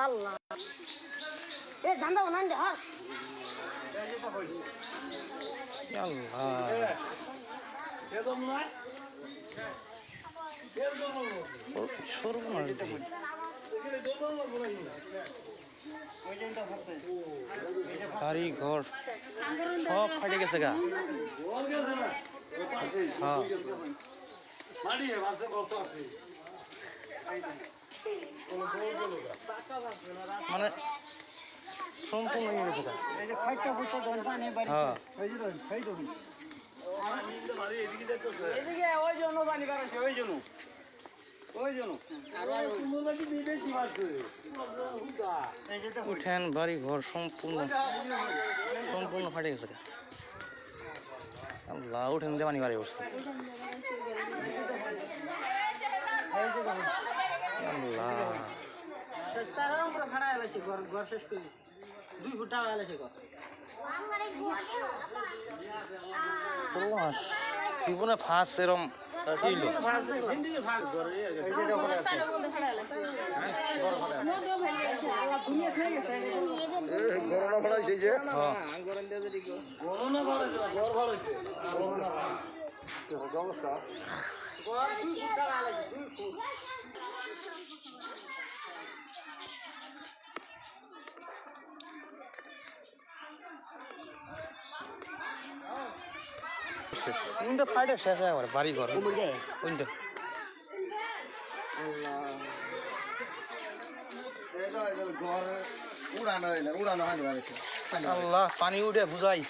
আল্লাহ এ ধান্দা বানান দে হর আল্লাহ সর্বনাশ দেখি। বাড়ি ঘর সব ফাটে গেছে গা। হ্যাঁ মানে সম্পূর্ণ হয়ে গেছে গা। হ্যাঁ উঠেন বাড়ি ঘর সম্পূর্ণ সম্পূর্ণ ফাটে গেছে গা। আল্লাহ উঠেন দেওয়ানি বাড়ি বসছে। আল্লাহ জীবনে ফার্স্ট এরম ফাইটে শেষ হয় আমার বাড়ি ঘর আল্লাহ পানি উঠে বুঝাই